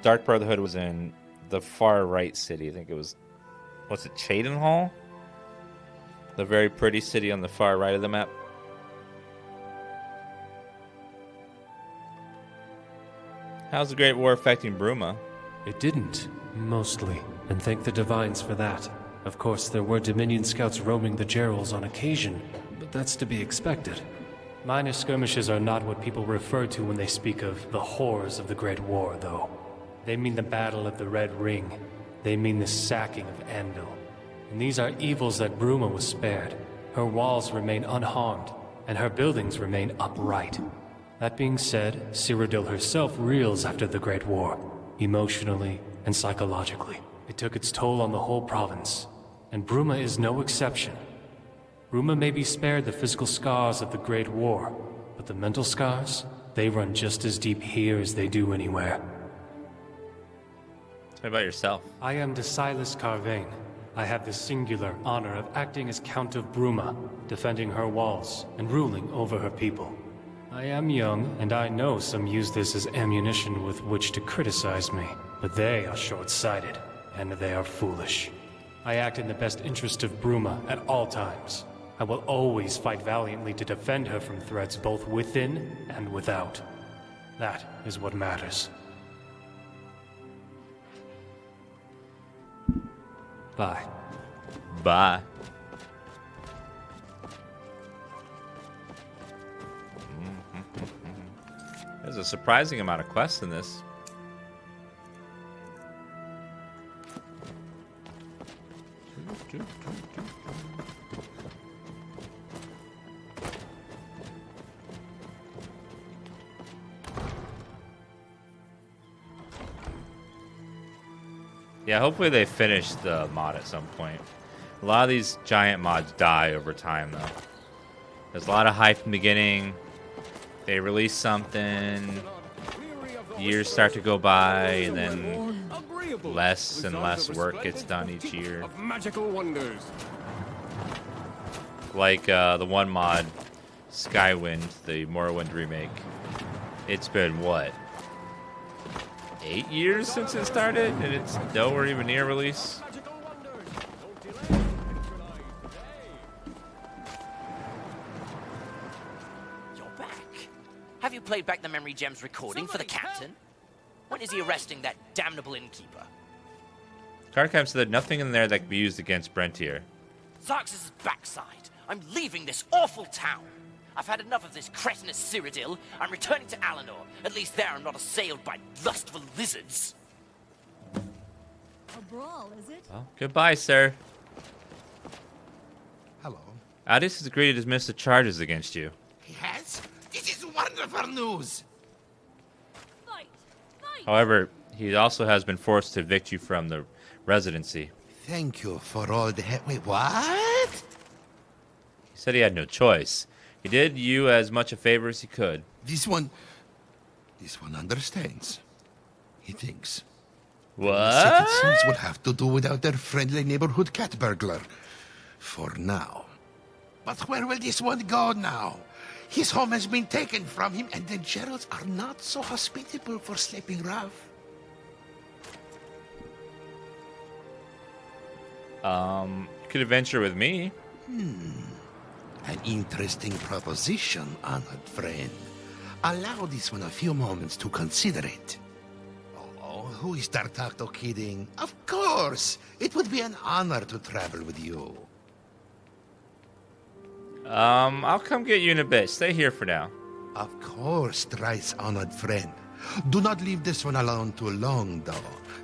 Dark Brotherhood was in the far right city. I think it was, what's it, Cheydinhal? The very pretty city on the far right of the map. How's the Great War affecting Bruma? It didn't, mostly, and thank the Divines for that. Of course, there were Dominion scouts roaming the Gerals on occasion, but that's to be expected. Minor skirmishes are not what people refer to when they speak of the horrors of the Great War, though. They mean the Battle of the Red Ring. They mean the sacking of Anvil. And these are evils that Bruma was spared. Her walls remain unharmed, and her buildings remain upright. That being said, Cyrodiil herself reels after the Great War, emotionally and psychologically. It took its toll on the whole province, and Bruma is no exception. Bruma may be spared the physical scars of the Great War, but the mental scars, they run just as deep here as they do anywhere. Tell me about yourself. I am Silas Carvain. I have the singular honor of acting as Count of Bruma, defending her walls and ruling over her people. I am young, and I know some use this as ammunition with which to criticize me, but they are short-sighted, and they are foolish. I act in the best interest of Bruma at all times. I will always fight valiantly to defend her from threats both within and without. That is what matters. Bye. Bye. There's a surprising amount of quests in this. Yeah, hopefully they finish the mod at some point. A lot of these giant mods die over time, though. There's a lot of hype in the beginning. They release something, years start to go by, and then less and less work gets done each year. Like the one mod, Skywind, the Morrowind remake. It's been, what, 8 years since it started, and it's nowhere even near release? Have you played back the Memory Gems recording for the captain? When is he arresting that damnable innkeeper? Cardcam said that nothing in there that can be used against Brentier. Xarx's backside. I'm leaving this awful town. I've had enough of this cretinous Cyrodiil. I'm returning to Alinor. At least there I'm not assailed by lustful lizards. A brawl, is it? Well, goodbye, sir. Hello. Adis has agreed to dismiss the charges against you. He has? This is wonderful news! Fight! Fight! However, he also has been forced to evict you from the residency. Thank you for all the Wait, what? He said he had no choice. He did you as much a favor as he could. This one understands. He thinks. What? The citizens will have to do without their friendly neighborhood cat burglar. For now. But where will this one go now? His home has been taken from him, and the Geralds are not so hospitable for sleeping rough. You could adventure with me. An interesting proposition, honored friend. Allow this one a few moments to consider it. Oh, who is Tartacto kidding? Of course! It would be an honor to travel with you. I'll come get you in a bit. Stay here for now. Of course, thrice honored friend. Do not leave this one alone too long, though.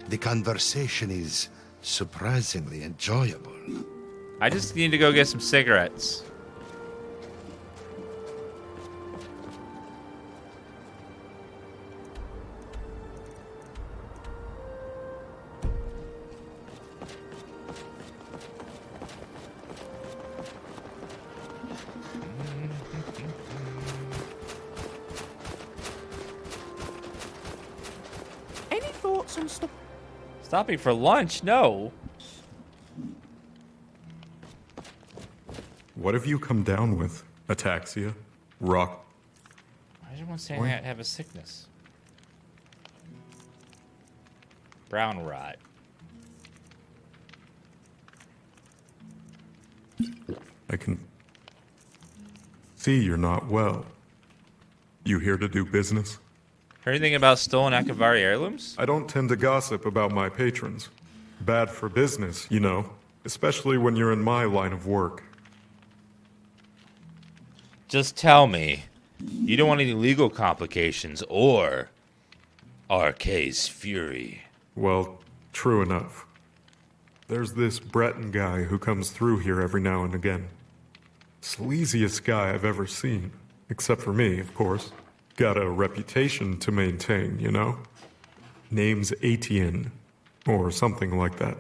The conversation is surprisingly enjoyable. I just need to go get some cigarettes. Any thoughts on Stopping for lunch? No. What have you come down with? Ataxia? Rock? Why is everyone saying I have a sickness? Brown rot. I can see you're not well. You here to do business? Heard anything about stolen Akavari heirlooms? I don't tend to gossip about my patrons. Bad for business, you know, especially when you're in my line of work. Just tell me, you don't want any legal complications or RK's fury. Well, true enough. There's this Breton guy who comes through here every now and again. Sleaziest guy I've ever seen. Except for me, of course. Got a reputation to maintain, you know? Name's Etienne, or something like that.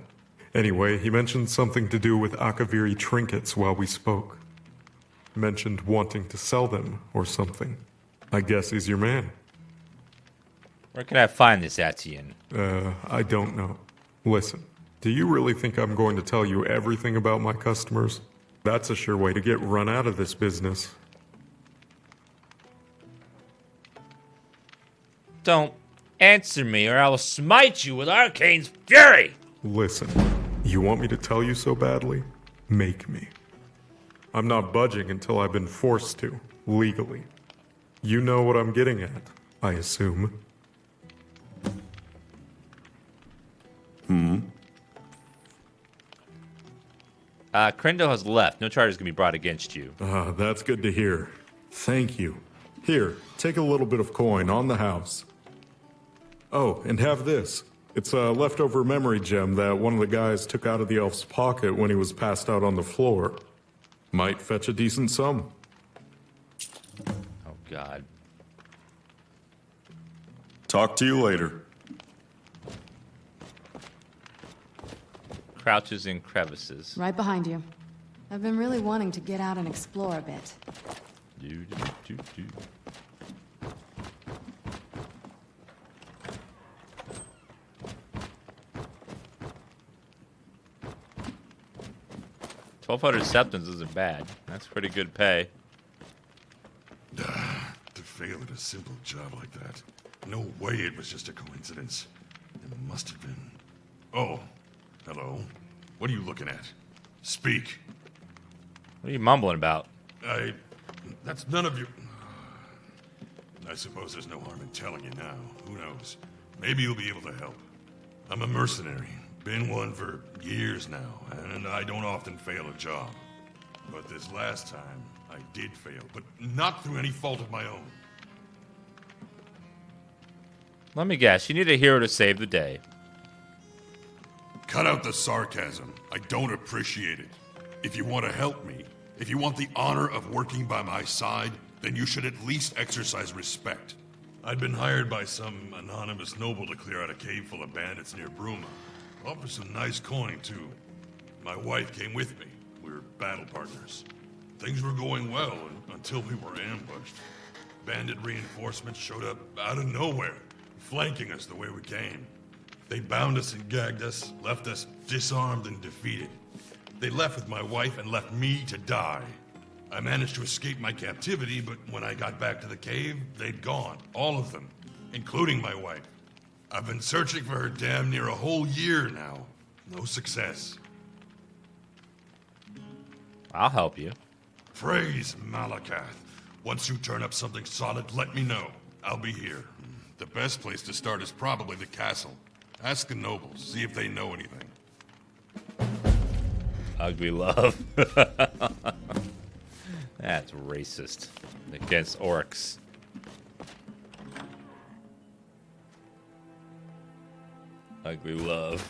Anyway, he mentioned something to do with Akaviri trinkets while we spoke. Mentioned wanting to sell them, or something. I guess he's your man. Where can I find this Etienne? I don't know. Listen, do you really think I'm going to tell you everything about my customers? That's a sure way to get run out of this business. Don't answer me or I will smite you with Arcane's fury! Listen, you want me to tell you so badly? Make me. I'm not budging until I've been forced to, legally. You know what I'm getting at, I assume. Crendel has left. No charges can be brought against you. That's good to hear. Thank you. Here, take a little bit of coin on the house. Oh, and have this. It's a leftover memory gem that one of the guys took out of the elf's pocket when he was passed out on the floor. Might fetch a decent sum. Oh, God. Talk to you later. Crouches in crevices. Right behind you. I've been really wanting to get out and explore a bit. Do, do, do, do. $1,200 septons isn't bad. That's pretty good pay. To fail at a simple job like that. No way it was just a coincidence. It must have been. Oh, hello. What are you looking at? Speak. What are you mumbling about? That's none of your... I suppose there's no harm in telling you now. Who knows? Maybe you'll be able to help. I'm a mercenary. Been one for years now, and I don't often fail a job. But this last time, I did fail, but not through any fault of my own. Let me guess. You need a hero to save the day. Cut out the sarcasm. I don't appreciate it. If you want to help me, if you want the honor of working by my side, then you should at least exercise respect. I'd been hired by some anonymous noble to clear out a cave full of bandits near Bruma. Offered some nice coin, too. My wife came with me. We were battle partners. Things were going well until we were ambushed. Bandit reinforcements showed up out of nowhere, flanking us the way we came. They bound us and gagged us, left us disarmed and defeated. They left with my wife and left me to die. I managed to escape my captivity, but when I got back to the cave, they'd gone. All of them, including my wife. I've been searching for her damn near a whole year now. No success. I'll help you. Praise Malakath. Once you turn up something solid, let me know. I'll be here. The best place to start is probably the castle. Ask the nobles, see if they know anything. Ugly love. That's racist. Against orcs. Ugly love.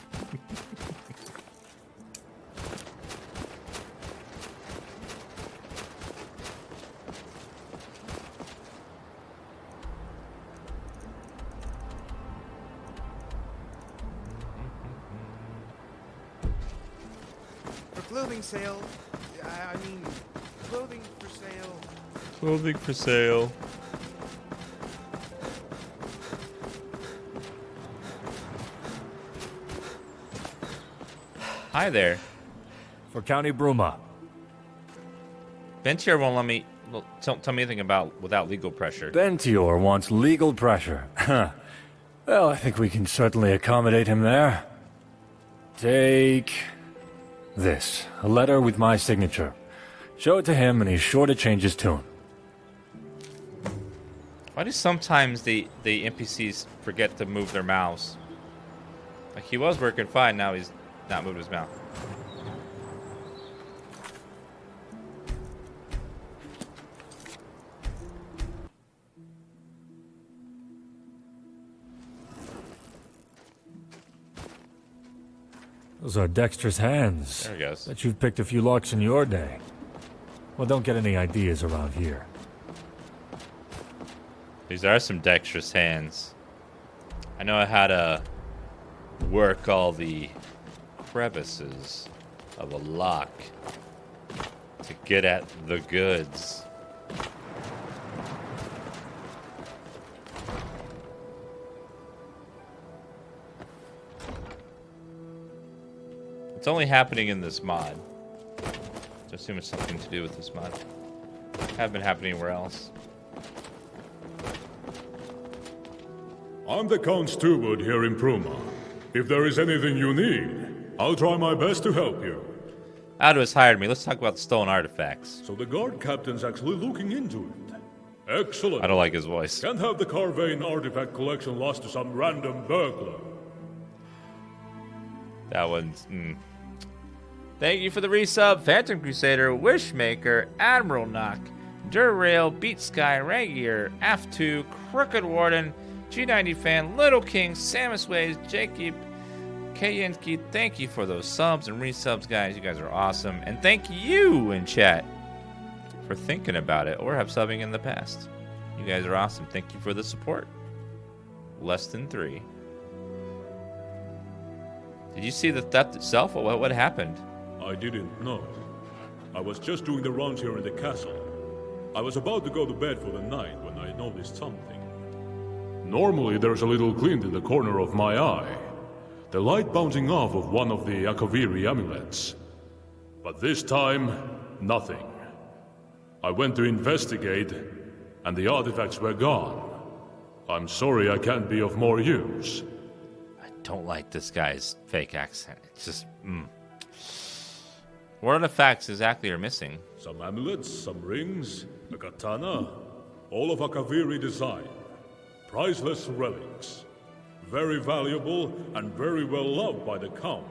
For clothing sale, I mean, clothing for sale. Clothing for sale. Hi there. For County Bruma. Ventier won't let me tell me anything about without legal pressure. Bentior wants legal pressure. Well, I think we can certainly accommodate him there. Take this, a letter with my signature. Show it to him and he's sure to change his tune. Why do sometimes the NPCs forget to move their mouths? Like, he was working fine, now he's not moved his mouth. Those are dexterous hands. There he goes. Bet you've picked a few locks in your day. Well, don't get any ideas around here. These are some dexterous hands. I know how to work all the crevices of a lock to get at the goods. It's only happening in this mod. I assume it's something to do with this mod. Have been happening anywhere else. I'm the Count Steward here in Bruma. If there is anything you need, I'll try my best to help you. Aldous hired me. Let's talk about the stolen artifacts. So the guard captain's actually looking into it. Excellent. I don't like his voice. Can't have the Carvane artifact collection lost to some random burglar. That one's... Thank you for the resub, Phantom Crusader, Wishmaker, Admiral Knock, Durail, Beat Sky, Ragier, F2, Crooked Warden, G90 Fan, Little King, Samus Ways, Jacob, Kayenki. Thank you for those subs and resubs, guys. You guys are awesome. And thank you in chat for thinking about it or have subbing in the past. You guys are awesome. Thank you for the support. Less than 3. Did you see the theft itself? What happened? I didn't know. I was just doing the rounds here in the castle. I was about to go to bed for the night when I noticed something. Normally there's a little glint in the corner of my eye. The light bouncing off of one of the Akaviri amulets. But this time, nothing. I went to investigate, and the artifacts were gone. I'm sorry I can't be of more use. I don't like this guy's fake accent. It's just, What artifacts exactly are missing? Some amulets, some rings, a katana, all of Akaviri design. Priceless relics. Very valuable and very well loved by the Count.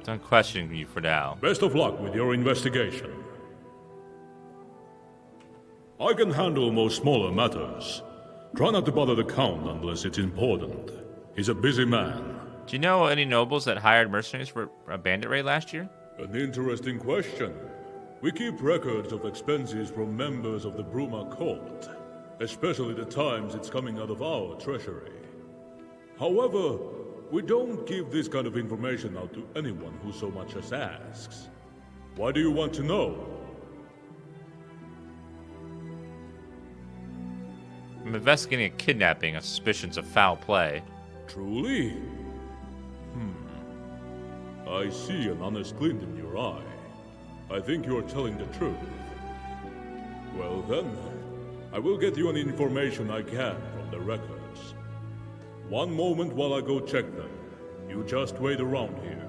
Don't question you for now. Best of luck with your investigation. I can handle most smaller matters. Try not to bother the Count unless it's important. He's a busy man. Do you know any nobles that hired mercenaries for a bandit raid last year? An interesting question. We keep records of expenses from members of the Bruma court, especially the times it's coming out of our treasury. However, we don't give this kind of information out to anyone who so much as asks. Why do you want to know? I'm investigating a kidnapping of suspicions of foul play. Truly? I see an honest glint in your eye. I think you're telling the truth. Well then, I will get you any information I can from the records. One moment while I go check them. You just wait around here.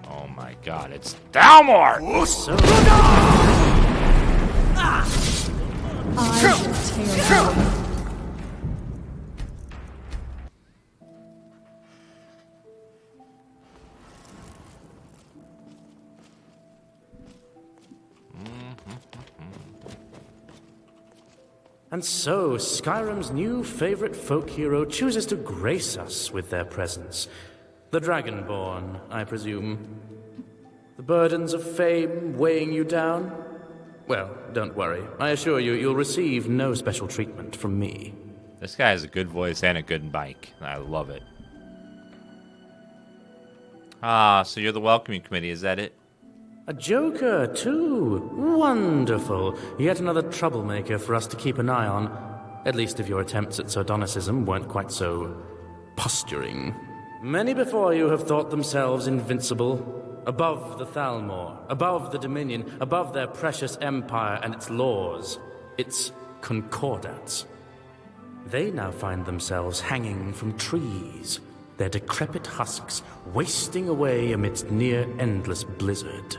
Oh my god, it's Dalmor! I will tear you. And so, Skyrim's new favorite folk hero chooses to grace us with their presence. The Dragonborn, I presume. The burdens of fame weighing you down? Well, don't worry. I assure you, you'll receive no special treatment from me. This guy has a good voice and a good mic. I love it. Ah, so you're the welcoming committee, is that it? A joker, too. Wonderful. Yet another troublemaker for us to keep an eye on. At least if your attempts at sardonicism weren't quite so posturing. Many before you have thought themselves invincible, above the Thalmor, above the Dominion, above their precious empire and its laws, its concordats. They now find themselves hanging from trees, their decrepit husks wasting away amidst near-endless blizzard.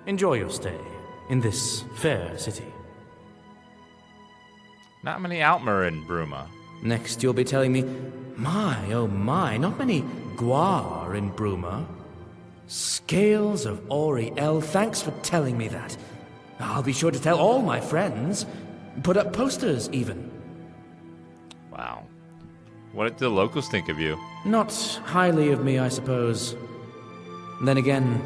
Enjoy your stay in this fair city. Not many Altmer in Bruma. Next you'll be telling me, my, oh my, not many Guar in Bruma. Scales of Auriel, thanks for telling me that. I'll be sure to tell all my friends. Put up posters, even. Wow. What did the locals think of you? Not highly of me, I suppose. Then again,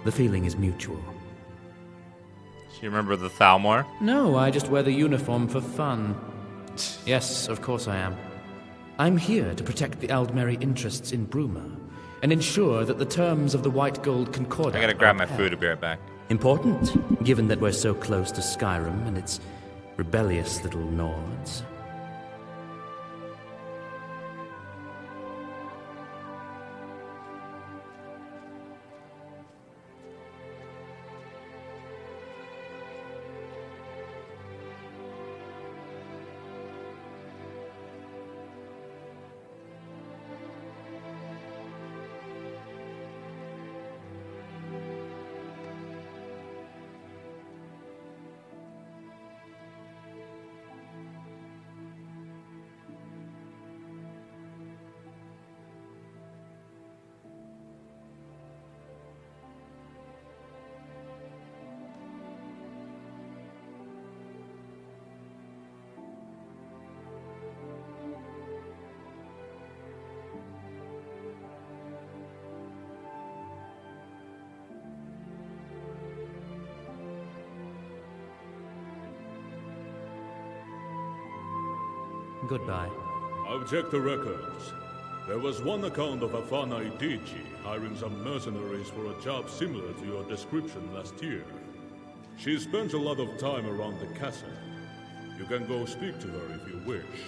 the feeling is mutual. Do you remember the Thalmor? No, I just wear the uniform for fun. Yes, of course I am. I'm here to protect the Aldmeri interests in Bruma, and ensure that the terms of the White Gold Concordat I gotta grab my food, I'll be right back. Important, given that we're so close to Skyrim and its rebellious little Nords. Goodbye. I've checked the records. There was one account of Afana Idici hiring some mercenaries for a job similar to your description last year. She spends a lot of time around the castle. You can go speak to her if you wish.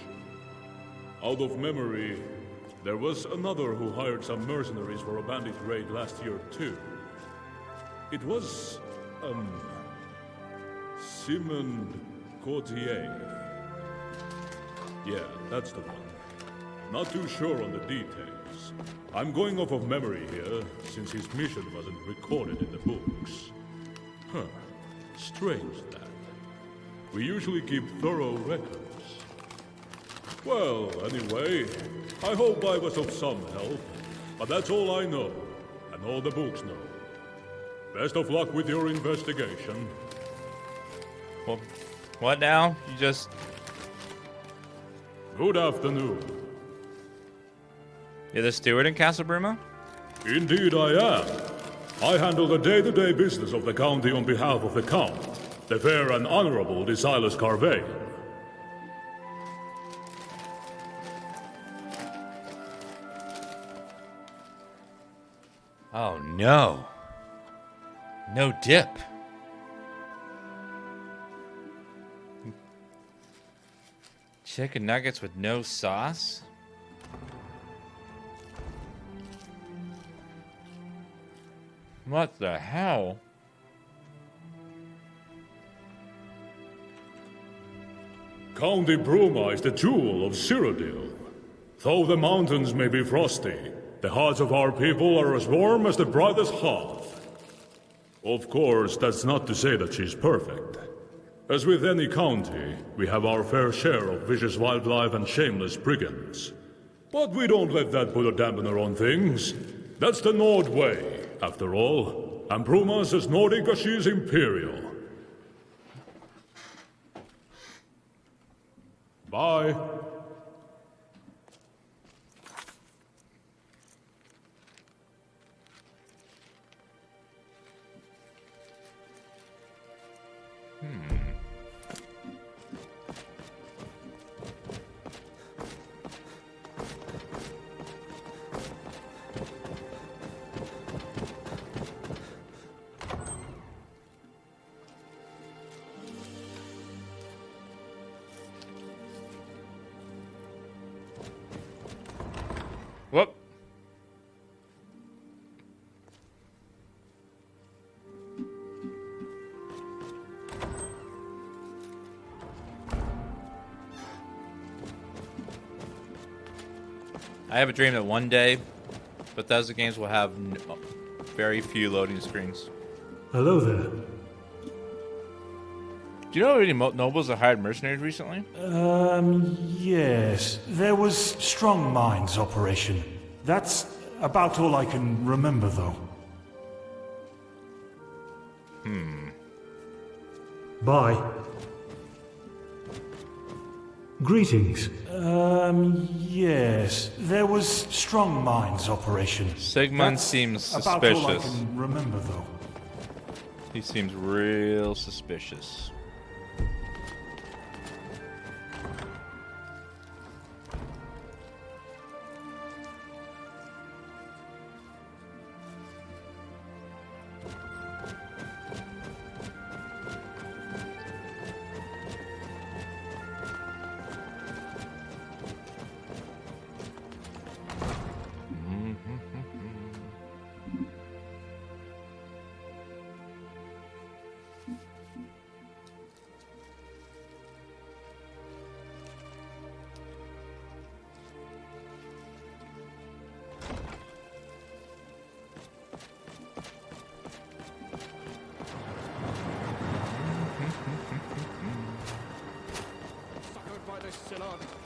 Out of memory, there was another who hired some mercenaries for a bandit raid last year too. It was, Simon Courtier. Yeah, that's the one. Not too sure on the details. I'm going off of memory here, since his mission wasn't recorded in the books. Huh. Strange that. We usually keep thorough records. Well, anyway, I hope I was of some help. But that's all I know, and all the books know. Best of luck with your investigation. Well, what now? You just... Good afternoon. You're the steward in Castle Bruma? Indeed I am. I handle the day-to-day business of the county on behalf of the Count, the fair and honorable Desilas Carvain. Oh no. No dip. Chicken nuggets with no sauce? What the hell? County Bruma is the jewel of Cyrodiil. Though the mountains may be frosty, the hearts of our people are as warm as the brightest hearth. Of course, that's not to say that she's perfect. As with any county, we have our fair share of vicious wildlife and shameless brigands. But we don't let that put a dampener on things. That's the Nord way, after all. And Bruma's as Nordic as she is imperial. Bye. I have a dream that one day Bethesda games will have very few loading screens. Hello there. Do you know any nobles that hired mercenaries recently? Yes. There was Strong Minds operation. That's about all I can remember, though. Bye. Greetings. Yes. There was Strong Minds operation. Sigmund seems about all I suspicious. can remember, though. He seems real suspicious.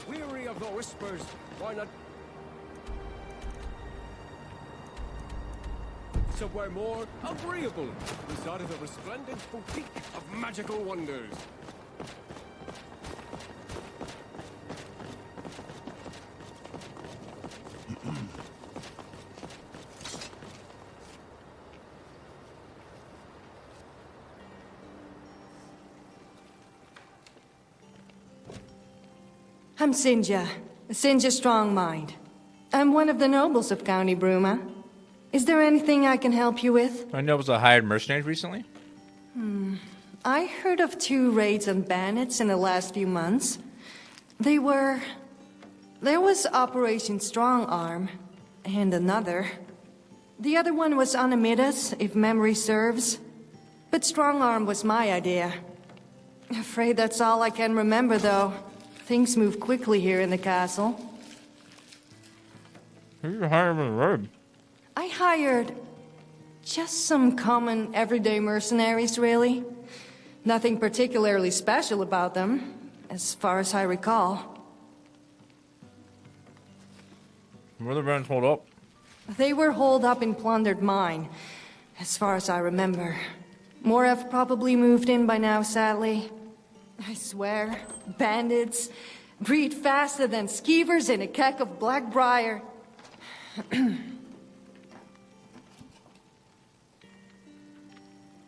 Weary of the whispers, why not somewhere more agreeable, beside the resplendent boutique of magical wonders? I'm Sinja Strongmind. I'm one of the nobles of County Bruma. Is there anything I can help you with? I know was a hired mercenaries recently. I heard of 2 raids on bandits in the last few months. There was Operation Strong Arm, and another. The other one was on Amidas, if memory serves. But Strong Arm was my idea. Afraid that's all I can remember, though. Things move quickly here in the castle. Who did you hire in the raid? I hired just some common, everyday mercenaries, really. Nothing particularly special about them, as far as I recall. Where the runs hold up? They were holed up in plundered mine, as far as I remember. More have probably moved in by now, sadly. I swear, bandits breed faster than skeevers in a keck of Blackbriar.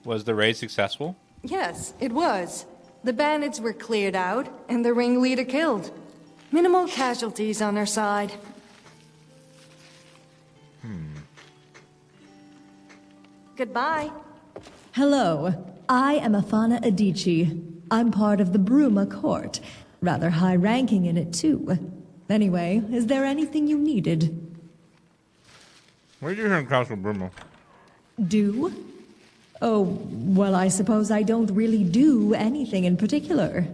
Was the raid successful? Yes, it was. The bandits were cleared out, and the ringleader killed. Minimal casualties on our side. Goodbye. Hello, I am Afana Adichie. I'm part of the Bruma court. Rather high-ranking in it, too. Anyway, is there anything you needed? What did you hear in Castle Bruma? Do? Oh, well, I suppose I don't really do anything in particular.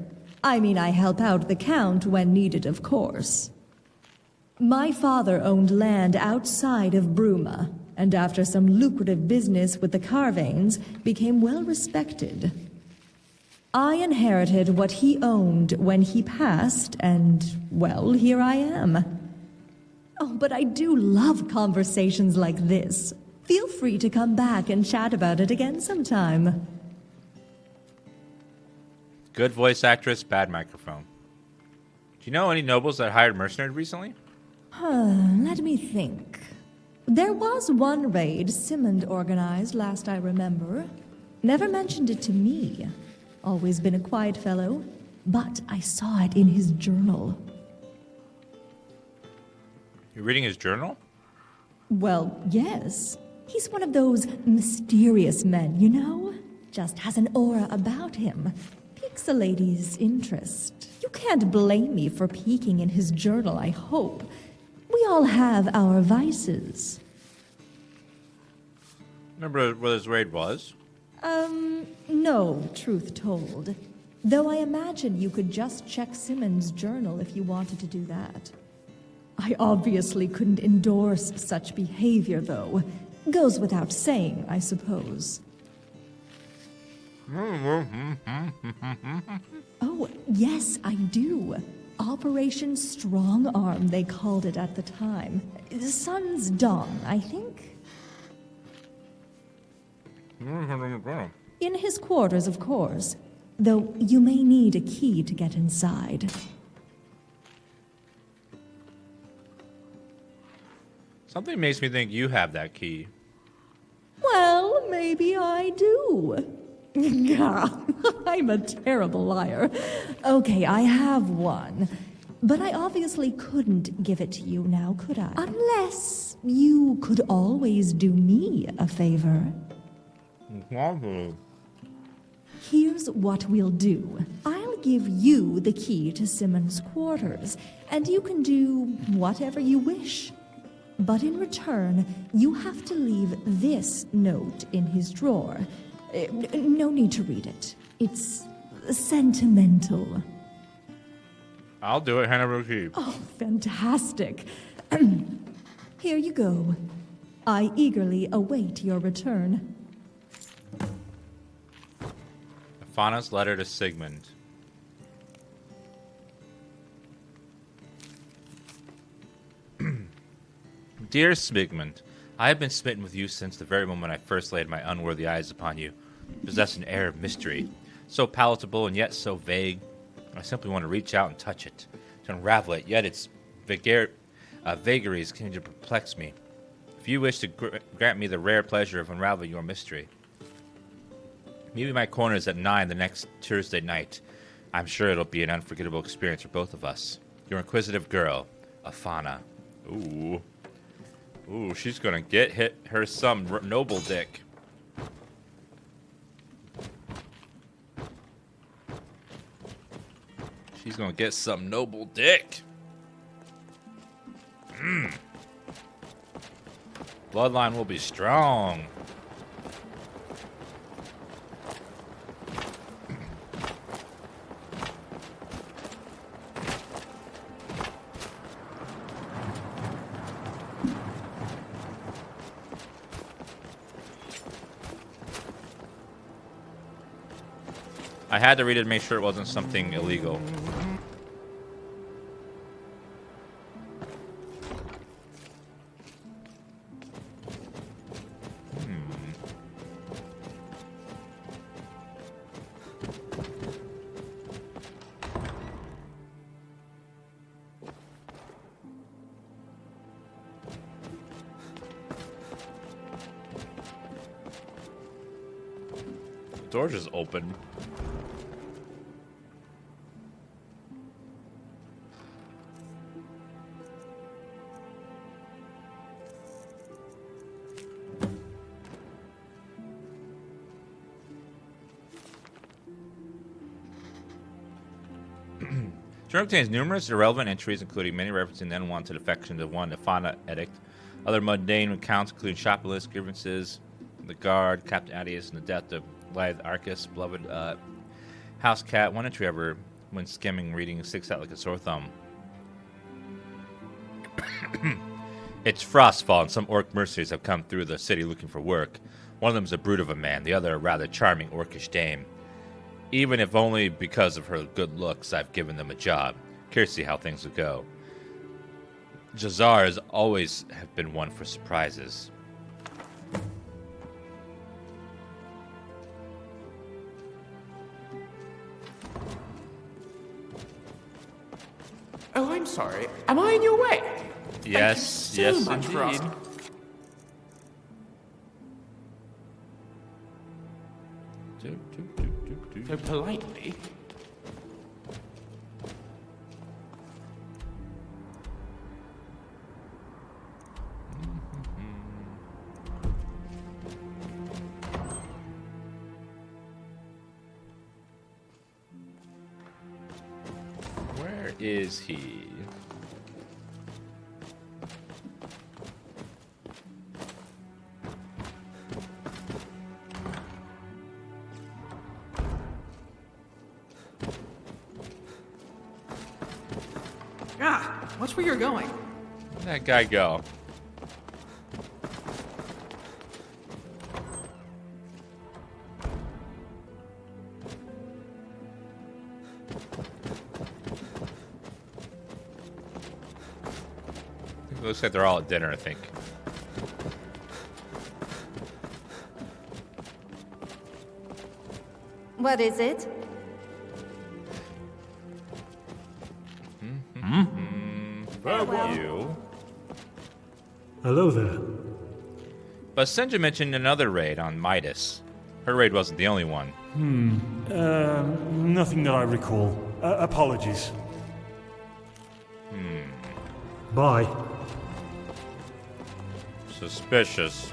I mean, I help out the Count when needed, of course. My father owned land outside of Bruma, and after some lucrative business with the Carvanes, became well respected. I inherited what he owned when he passed, and, well, here I am. Oh, but I do love conversations like this. Feel free to come back and chat about it again sometime. Good voice actress, bad microphone. Do you know any nobles that hired mercenaries recently? Let me think. There was one raid Simond organized last I remember. Never mentioned it to me. Always been a quiet fellow, but I saw it in his journal. You're reading his journal? Well, yes. He's one of those mysterious men, you know? Just has an aura about him. Piques a lady's interest. You can't blame me for peeking in his journal, I hope. We all have our vices. Remember where this raid was? No, truth told. Though I imagine you could just check Simmons' journal if you wanted to do that. I obviously couldn't endorse such behavior, though. Goes without saying, I suppose. Oh, yes, I do. Operation Strong Arm, they called it at the time. Sun's Dawn, I think. In his quarters, of course. Though you may need a key to get inside. Something makes me think you have that key. Well, maybe I do. I'm a terrible liar. Okay, I have one. But I obviously couldn't give it to you now, could I? Unless you could always do me a favor. Here's what we'll do. I'll give you the key to Simmons' quarters, and you can do whatever you wish. But in return, you have to leave this note in his drawer. No need to read it. It's sentimental. I'll do it, hand over the key. Oh, fantastic. Here you go. I eagerly await your return. Fauna's letter to Sigmund. Dear Sigmund, I have been smitten with you since the very moment I first laid my unworthy eyes upon you. You possess an air of mystery, so palatable and yet so vague. I simply want to reach out and touch it, to unravel it, yet its vagaries continue to perplex me. If you wish to grant me the rare pleasure of unraveling your mystery, meet me my corners at 9 the next Tuesday night. I'm sure it'll be an unforgettable experience for both of us. Your inquisitive girl, Fauna. Ooh. Ooh, she's gonna hit her some noble dick. She's gonna get some noble dick. Bloodline will be strong. I had to read it to make sure it wasn't something illegal. The door just opened. Journal contains numerous irrelevant entries, including many referencing the unwanted affection of one Fauna edict, other mundane accounts, including shoplifts, grievances, the guard, Captain Adius, and the death of Lithe Arcus, beloved house cat. One entry ever, when skimming, reading, sticks out like a sore thumb. It's Frostfall, and some orc mercenaries have come through the city looking for work. One of them is a brute of a man, the other a rather charming orcish dame. Even if only because of her good looks, I've given them a job. Curious to see how things will go. Jazar has always have been one for surprises. Oh, I'm sorry. Am I in your way? Yes, Thank you so yes, much for indeed. asking. So politely. Where is he? Ah, watch where you're going. Where'd that guy go? It looks like they're all at dinner, I think. What is it? You. Hello there. But Senja mentioned another raid on Midas. Her raid wasn't the only one. Nothing that I recall. Apologies. Bye. Suspicious.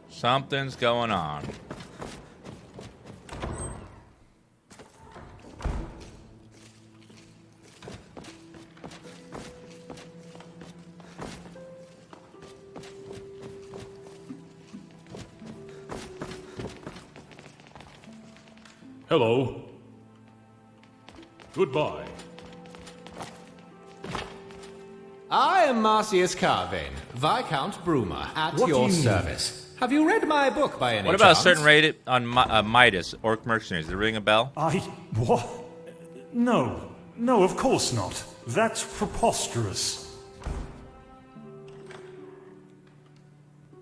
Something's going on. Hello. Goodbye. I am Marcius Carvane, Viscount Bruma, at your service. Have you read my book by any chance? What about a certain raid on Midas, Orc Mercenaries? Does it ring a bell? What? No. No, of course not. That's preposterous.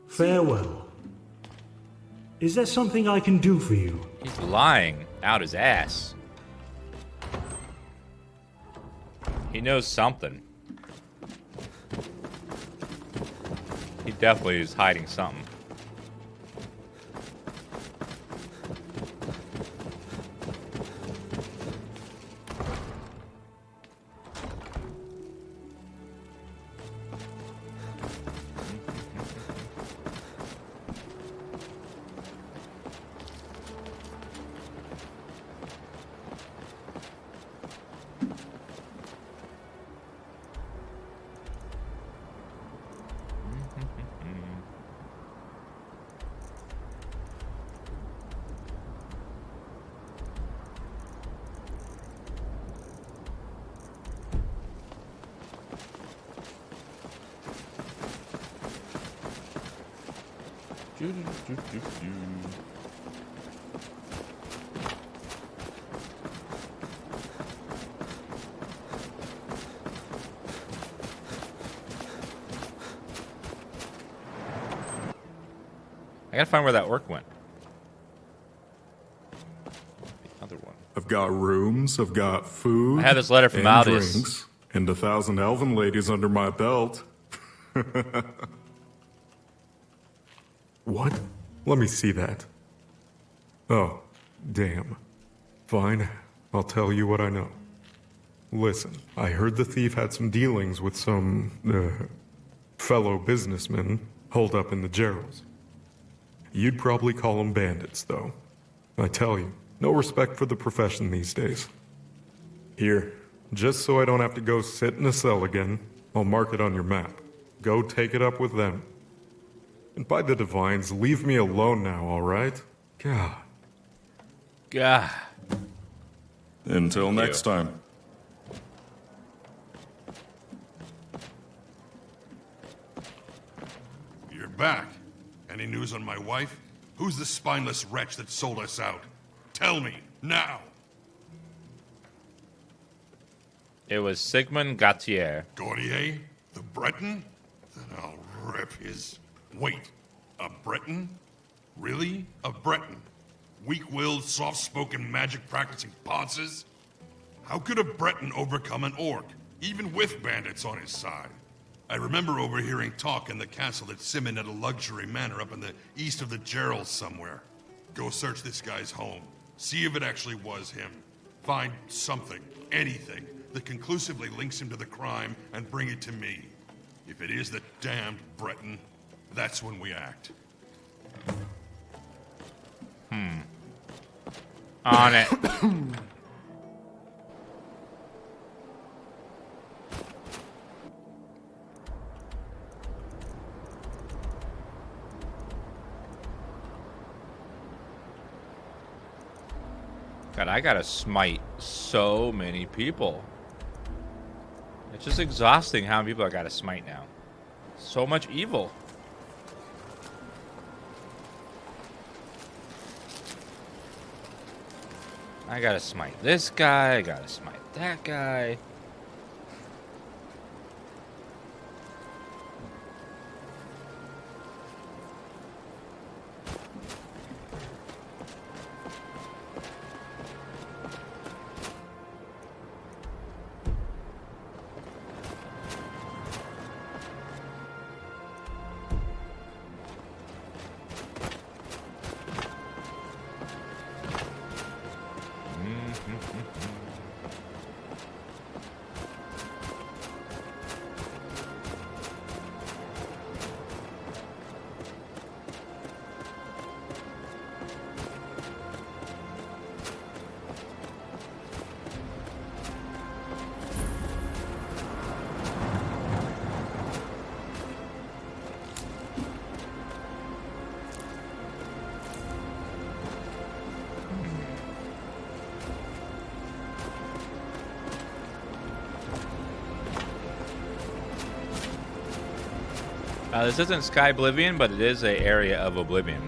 Farewell. Is there something I can do for you? He's lying out his ass. He knows something. He definitely is hiding something. I gotta find where that orc went. The other one. I've got rooms, I've got food. I have this letter from and Aldous. drinks, and 1,000 elven ladies under my belt. What? Let me see that. Oh, damn. Fine, I'll tell you what I know. Listen, I heard the thief had some dealings with some, fellow businessmen holed up in the Gerals. You'd probably call them bandits, though. I tell you, no respect for the profession these days. Here, just so I don't have to go sit in a cell again, I'll mark it on your map. Go take it up with them. And by the divines, leave me alone now, all right? God. God. Until next time. You're back. Any news on my wife? Who's the spineless wretch that sold us out? Tell me, now! It was Sigmund Gautier. Gautier? The Breton? Then I'll rip his... Wait, a Breton? Really? A Breton? Weak-willed, soft-spoken, magic-practicing ponces? How could a Breton overcome an orc, even with bandits on his side? I remember overhearing talk in the castle that Simon had a luxury manor up in the east of the Gerals somewhere. Go search this guy's home. See if it actually was him. Find something, anything, that conclusively links him to the crime and bring it to me. If it is the damned Breton, that's when we act. On it. God, I gotta smite so many people. It's just exhausting how many people I gotta smite now. So much evil. I gotta smite this guy, I gotta smite that guy. This isn't Sky Oblivion, but it is an area of Oblivion.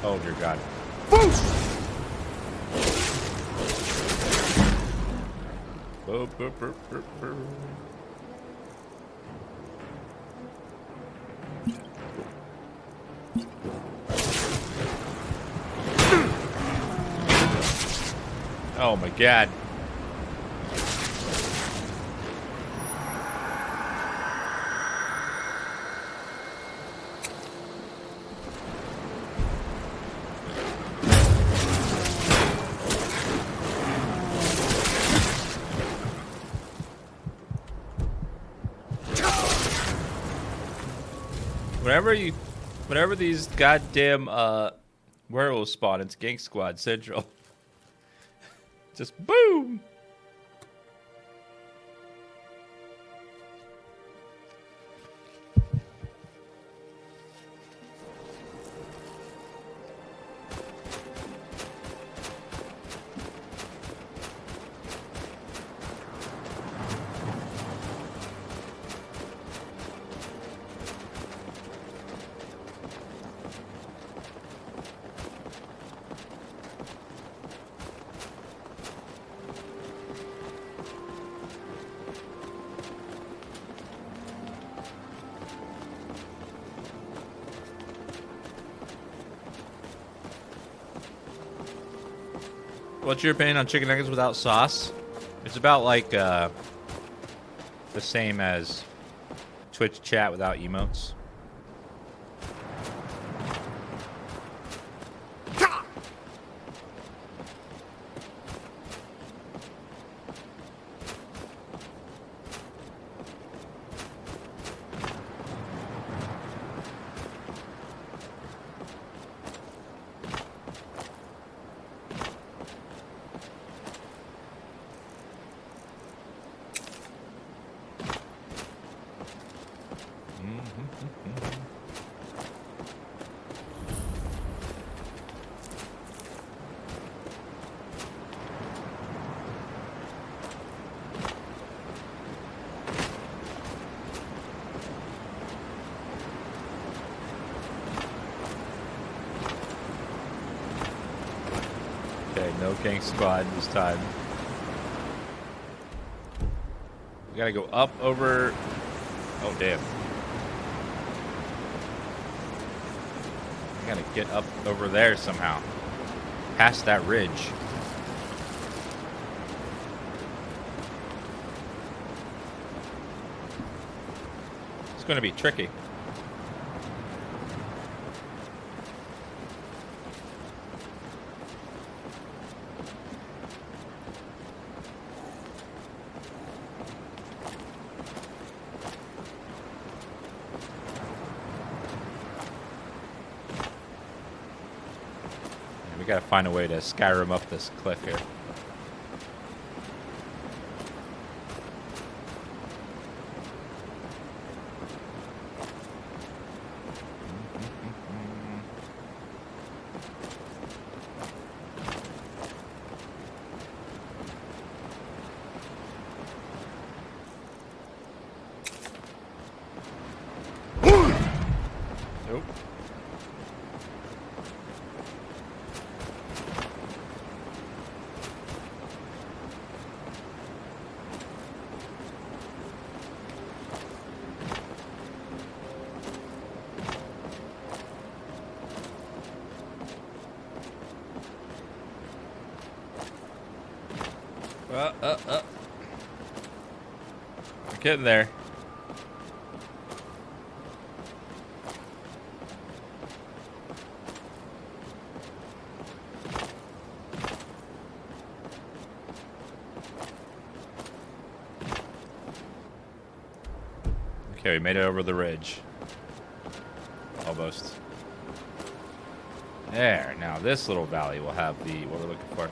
Oh dear God. Oh my God. Whenever these goddamn werewolves spawn, it's Gang Squad Central. Just boom! What's your opinion on chicken nuggets without sauce? It's about like the same as Twitch chat without emotes. No Gang Squad this time. We gotta go up over. Oh damn! We gotta get up over there somehow, past that ridge. It's gonna be tricky. Gotta find a way to Skyrim up this cliff here. We're getting there. Okay, we made it over the ridge. Almost. There. Now this little valley will have the what we're looking for.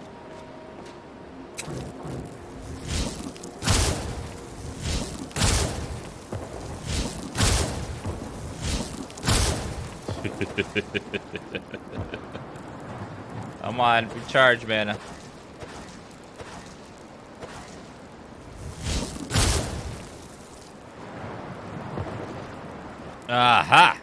Come on, recharge mana. Aha!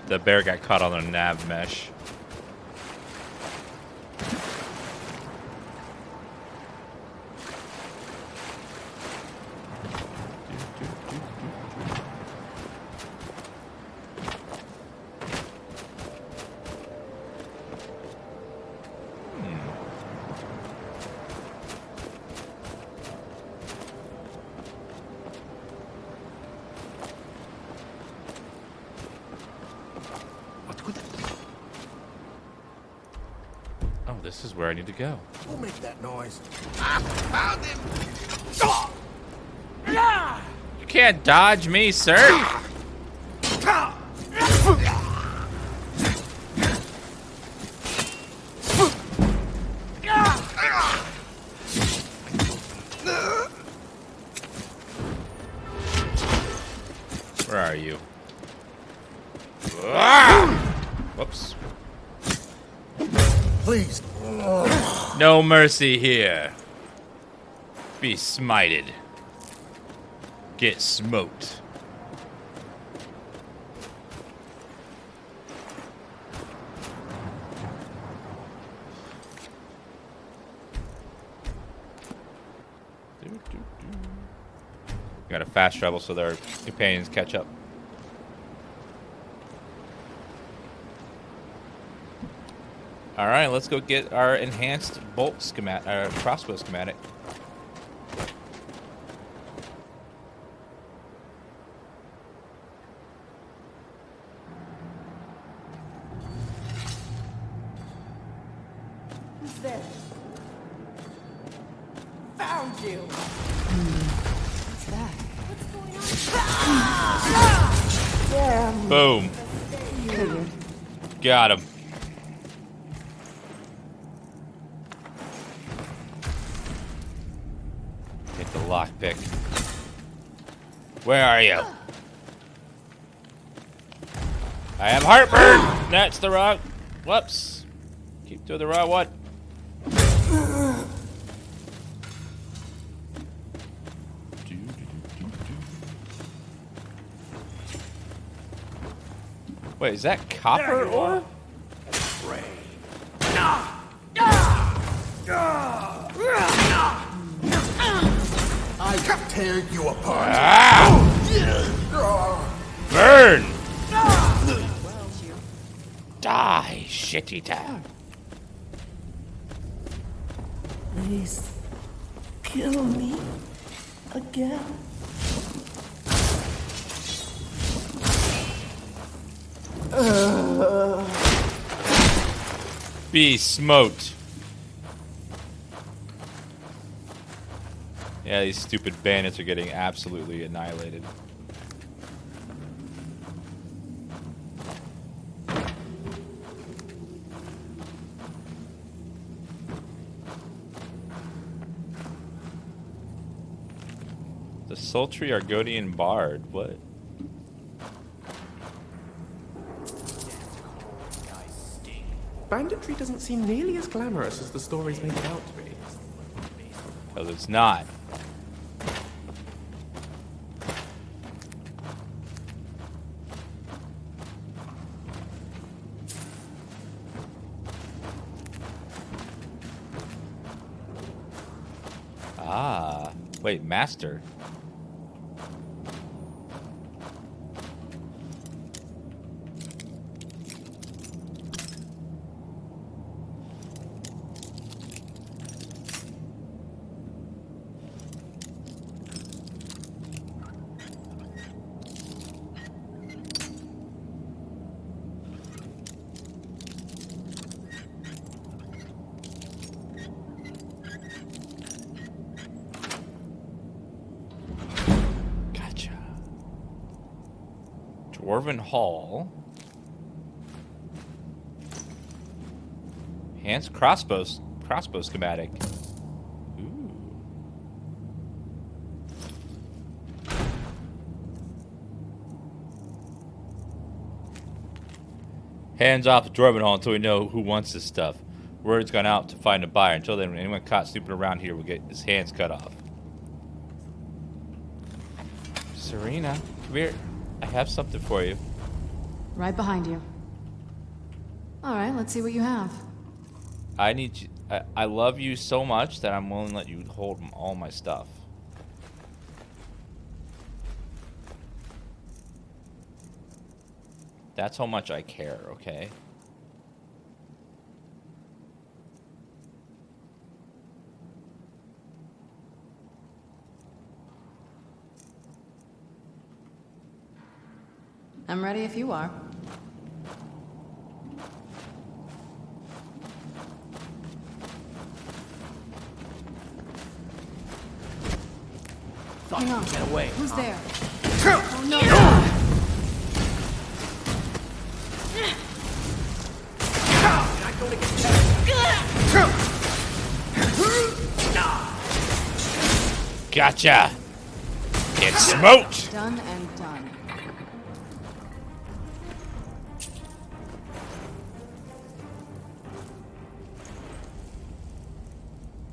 The bear got caught on the nav mesh. This is where I need to go. Who made that noise? Found him! You can't dodge me, sir. Where are you? Whoops. Please. No mercy here. Be smited. Get smoked. Got to fast travel so their companions catch up. All right, let's go get our enhanced bolt schematic, crossbow schematic. Who's there? Found you. What's that? What's going on? Boom. Got him. Get the lockpick. Where are you? I have heartburn. That's the wrong. Whoops. Keep doing the wrong one. Wait, is that copper ore? I can tear you apart. Burn! Die, shit eater. Please kill me again. Be smoked. Yeah, these stupid bandits are getting absolutely annihilated. The sultry Argonian bard. What? Banditry doesn't seem nearly as glamorous as the stories make it out to be. Because it's not. Ah, wait, master. Dwarven Hall. Hands crossbow schematic. Ooh. Hands off the Dwarven Hall until we know who wants this stuff. Word's gone out to find a buyer. Until then, anyone caught snooping around here will get his hands cut off. Serena, come here. I have something for you. Right behind you. All right, let's see what you have. I need you. I love you so much that I'm willing to let you hold all my stuff. That's how much I care, okay? I'm ready if you are. Hang on. Get away. Who's there? Oh no! Gotcha! Get smoked! Done and done.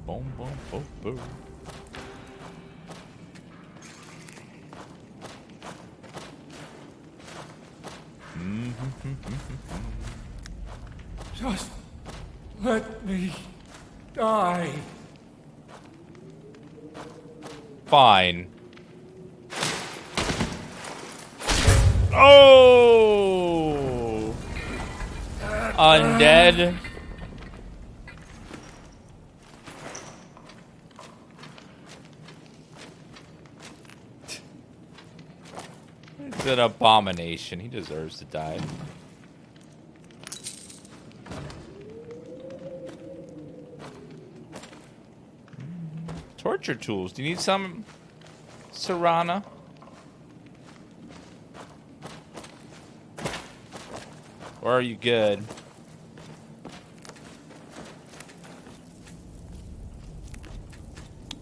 Boom, boom, boom, boom. Just let me die. Fine. Oh! Undead. It's an abomination. He deserves to die. Torture tools. Do you need some, Serana? Or are you good?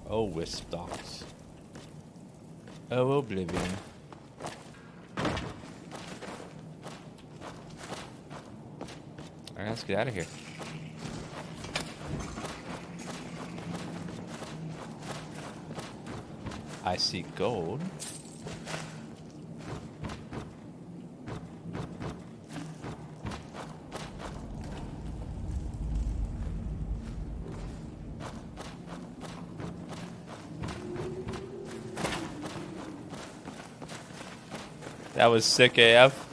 Oh, wisp dogs. Oh, oblivion. Alright, let's get out of here. I see gold. That was sick AF.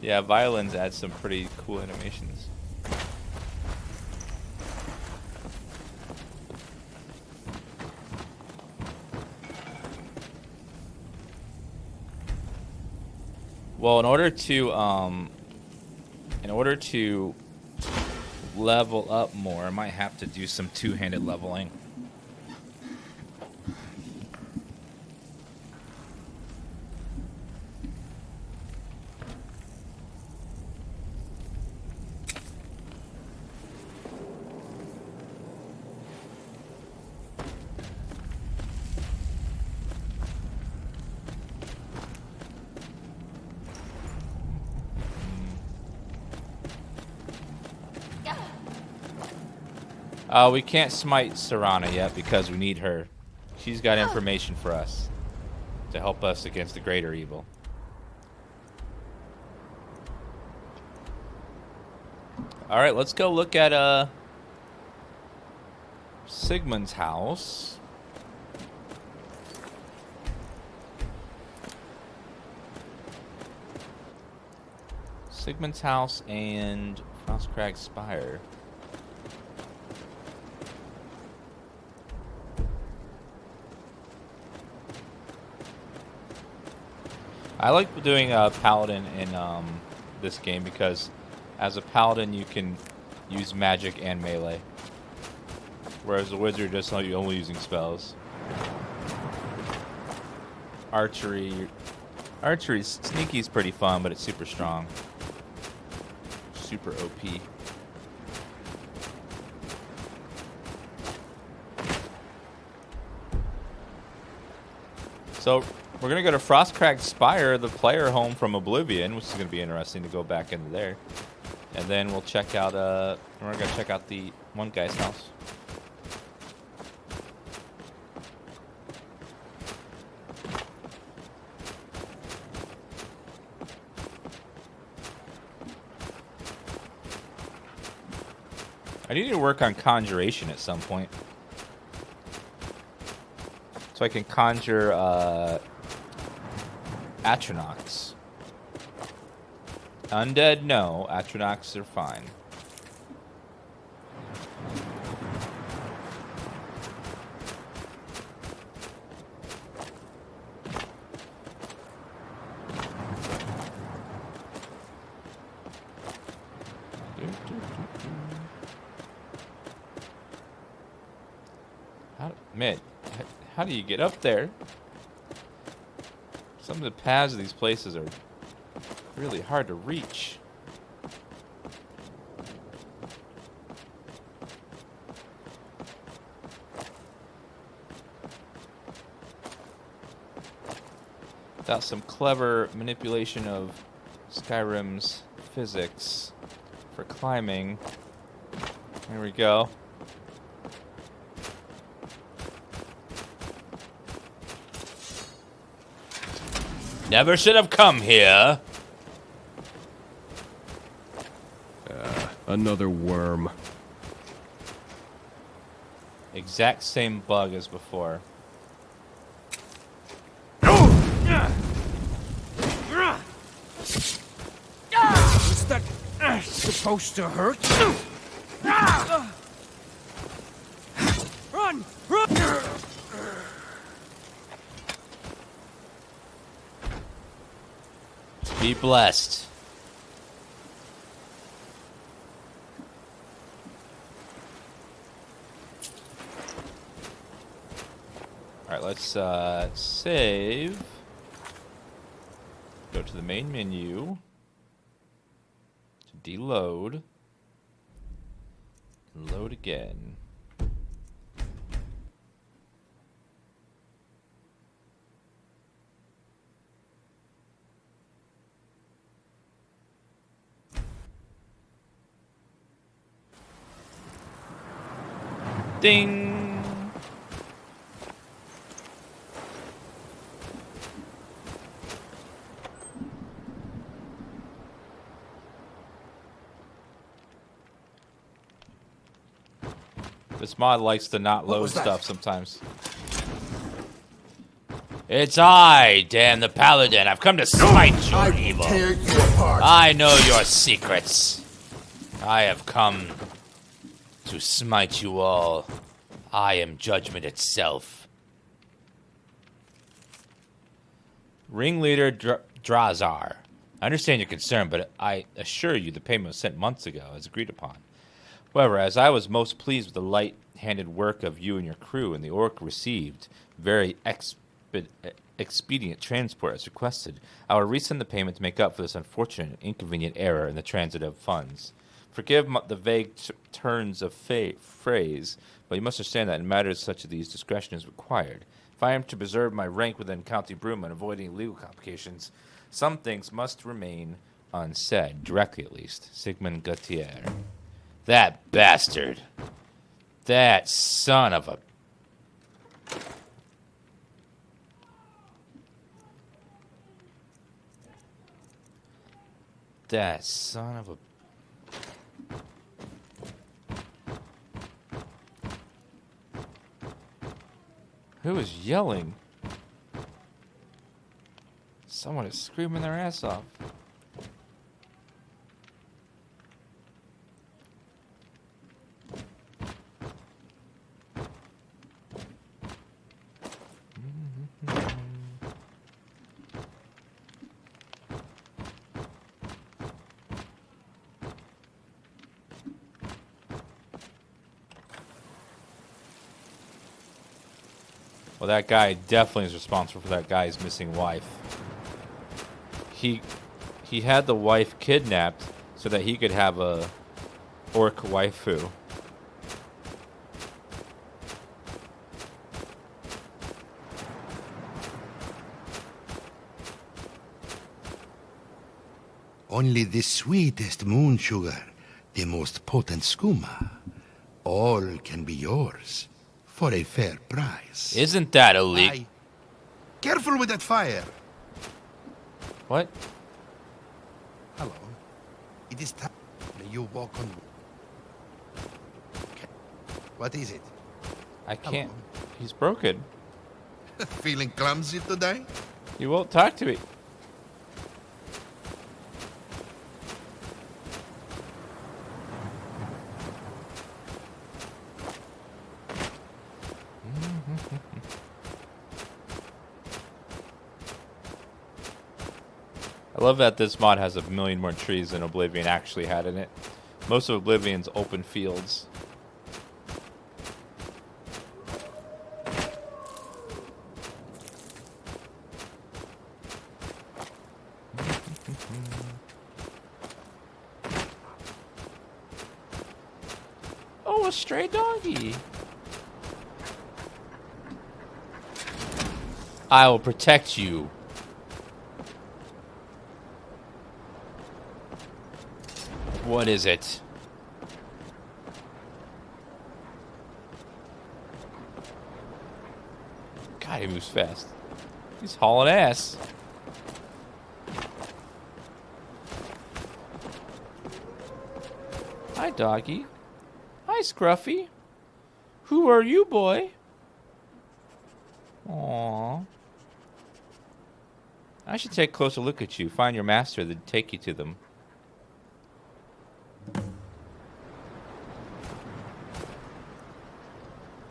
Yeah, violins add some pretty cool animations. Well, in order to level up more, I might have to do some two-handed leveling. We can't smite Serana yet because we need her. She's got information for us to help us against the greater evil. Alright, let's go look at Sigmund's house. Sigmund's house and Frostcrag Spire. I like doing a Paladin in this game because as a Paladin you can use magic and melee. Whereas a wizard just only using spells. Archery, sneaky is pretty fun, but it's super strong. Super OP. So we're gonna go to Frostcrag Spire, the player home from Oblivion, which is gonna be interesting to go back into there. And then we'll check out we're gonna check out the one guy's house. I need to work on conjuration at some point. So I can conjure Atronachs. Undead, no. Atronachs are fine. How do you get up there? Some of the paths of these places are really hard to reach. Without some clever manipulation of Skyrim's physics for climbing. There we go. Never should have come here. Another worm. Exact same bug as before. Is that supposed to hurt? Run! Run! Be blessed. Alright, let's save. Go to the main menu. To deload. And load again. Ding! This mod likes to not load stuff sometimes. It's I, Dan the Paladin. I've come to smite your evil. Tear you apart. I know your secrets. I have come to smite you all. I am judgment itself. Ringleader Drazar. I understand your concern, but I assure you the payment was sent months ago, as agreed upon. However, as I was most pleased with the light-handed work of you and your crew, and the orc received very expedient transport as requested, I will resend the payment to make up for this unfortunate and inconvenient error in the transit of funds. Forgive the vague turns of phrase, but you must understand that in matters such as these, discretion is required. If I am to preserve my rank within County Broom and avoid any legal complications, some things must remain unsaid, directly at least. Sigmund Gautier. That bastard. That son of a... That son of a... Who is yelling? Someone is screaming their ass off. Well, that guy definitely is responsible for that guy's missing wife. He had the wife kidnapped so that he could have a orc waifu. Only the sweetest moon sugar, the most potent skooma. All can be yours for a fair price. Isn't that illegal? Careful with that fire. What? Hello. It is time. May you walk on. Okay. What is it? I can't. He's broken. Feeling clumsy today? He won't talk to me. I love that this mod has a million more trees than Oblivion actually had in it. Most of Oblivion's open fields. Oh, a stray doggy. I will protect you. What is it? God, he moves fast. He's hauling ass. Hi, doggy. Hi, Scruffy. Who are you, boy? Aww. I should take a closer look at you. Find your master, then take you to them.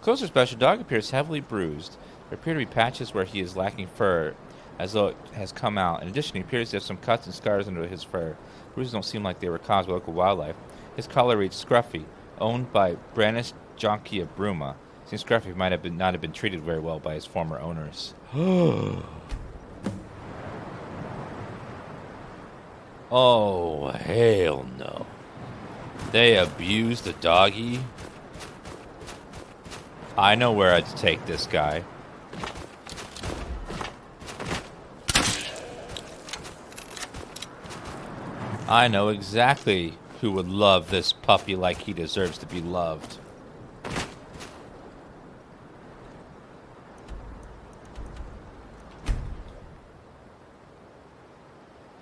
Closer special dog appears heavily bruised. There appear to be patches where he is lacking fur, as though it has come out. In addition, he appears to have some cuts and scars under his fur. Bruises don't seem like they were caused by local wildlife. His collar reads Scruffy, owned by Brannish Jonkey of Bruma. Seems Scruffy might have not have been treated very well by his former owners. Oh, hell no. They abused the doggy? I know where I'd take this guy. I know exactly who would love this puppy like he deserves to be loved.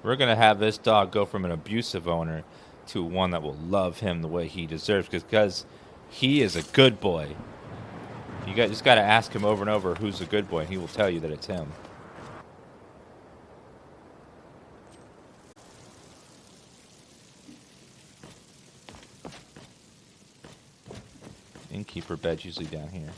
We're going to have this dog go from an abusive owner to one that will love him the way he deserves, because he is a good boy. You just got to ask him over and over who's a good boy, and he will tell you that it's him. Innkeeper bed's usually down here.